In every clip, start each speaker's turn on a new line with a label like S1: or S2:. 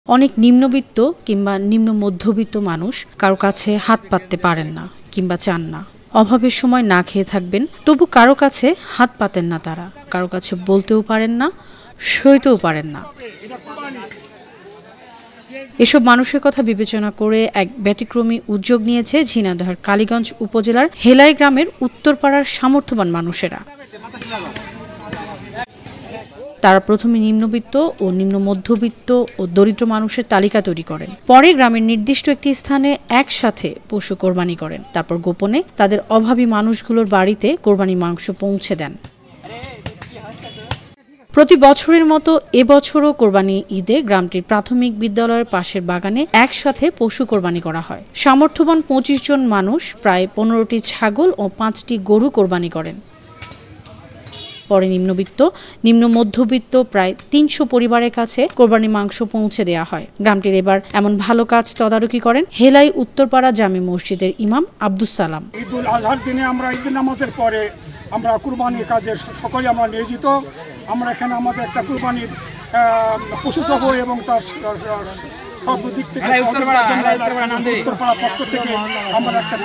S1: অনেক নিম্নবিত্ত কিংবা নিম্ন মধ্যবিত্ত মানুষ কারো কাছে হাত পাততে পারেন না কিংবা চান না। অভাবের সময় না খেয়ে থাকবেন, তবু কারো কাছে হাত পাতেন না তারা, কারো কাছে বলতেও পারেন না, সইতেও পারেন না। এসব মানুষের কথা বিবেচনা করে এক ব্যতিক্রমী উদ্যোগ নিয়েছে ঝিনাইদহের কালীগঞ্জ উপজেলার হেলাই গ্রামের উত্তরপাড়ার সামর্থ্যবান মানুষেরা। তারা প্রথমে নিম্নবিত্ত ও নিম্ন মধ্যবিত্ত ও দরিদ্র মানুষের তালিকা তৈরি করেন, পরে গ্রামের নির্দিষ্ট একটি স্থানে একসাথে পশু কোরবানি করেন, তারপর গোপনে তাদের অভাবী মানুষগুলোর বাড়িতে কোরবানি মাংস পৌঁছে দেন। প্রতি বছরের মতো এবছরও কোরবানি ঈদে গ্রামটির প্রাথমিক বিদ্যালয়ের পাশের বাগানে একসাথে পশু কোরবানি করা হয়। সামর্থ্যবান ২৫ জন মানুষ প্রায় ১৫টি ছাগল ও ৫টি গরু কোরবানি করেন। পরে নিম্নবিত্ত, নিম্ন মধ্যবিত্ত প্রায় ৩০০ পরিবারের কাছে কোরবানি মাংস পৌঁছে দেওয়া হয়। গ্রামটির এবার এমন ভালো কাজ তদারকি করেন হেলাই উত্তরপাড়া জামে মসজিদের ইমাম আব্দুস সালাম।
S2: ঈদুল আজহার দিনে আমরা ঈদের নামাজের পরে আমরা কুরবানির কাজে সকলে আমরা নিয়োজিত। আমরা এখানে আমাদের একটা কুরবানির পশু জব এবং তার সর্বদিক থেকে উত্তরপাড়া পক্ষ থেকে আমরা একটা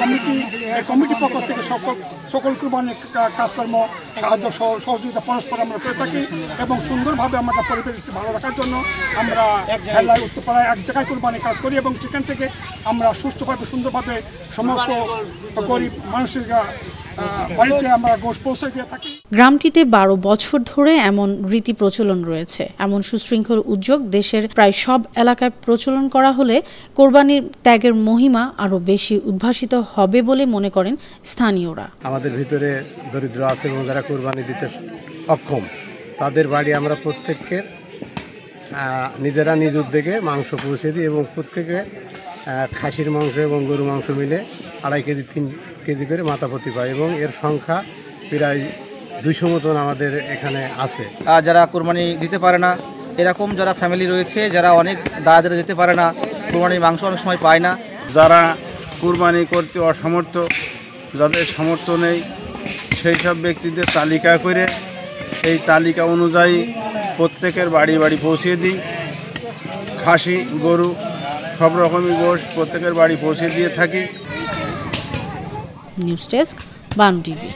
S2: কমিটির পক্ষ থেকে সকল কুরবানির কাজকর্ম সাহায্য সহযোগিতা পরস্পর আমরা করে থাকি এবং সুন্দরভাবে আমরা পরিবেশকে ভালো রাখার জন্য আমরা হেলাই উত্তরপাড়ায় এক জায়গায় কুরবানির কাজ করি এবং সেখান থেকে আমরা সুস্থভাবে সুন্দরভাবে সমস্ত গরিব মানুষের বাড়িতে আমরা গোশত পৌঁছে দিয়ে থাকি।
S1: গ্রামটিতে ১২ বছর ধরে এমন রীতি প্রচলন রয়েছে। এমন সুশৃঙ্খল উদ্যোগ দেশের প্রায় সব এলাকায় প্রচলন করা হলে কোরবানির ত্যাগের মহিমা আরও বেশি উদ্ভাসিত হবে বলে মনে করেন স্থানীয়রা।
S3: আমাদের ভিতরে দরিদ্র আছে এবং যারা কোরবানি দিতে অক্ষম, তাদের বাড়ি আমরা প্রত্যেককে নিজেরা নিজ উদ্যোগে মাংস পৌঁছে দিই এবং প্রত্যেকে খাসির মাংস এবং গরু মাংস মিলে ২.৫ কেজি ৩ কেজি করে মাথাপ্রতি পায় এবং এর সংখ্যা প্রায় ২০০ মতন আমাদের এখানে আছে।
S4: যারা কোরবানি দিতে পারে না, এরকম যারা ফ্যামিলি রয়েছে যারা অনেক দাঁড়া যেতে পারে না, কোরবানির মাংস অনেক সময় পায় না,
S5: যারা কোরবানি করতে অসামর্থ্য, যাদের সামর্থ্য নেই, সেই সব ব্যক্তিদের তালিকা করে এই তালিকা অনুযায়ী প্রত্যেকের বাড়ি বাড়ি পৌঁছে দিই। খাসি গরু সব রকমই গোশত প্রত্যেকের বাড়ি পৌঁছে দিয়ে থাকি।
S1: News desk, Banu TV.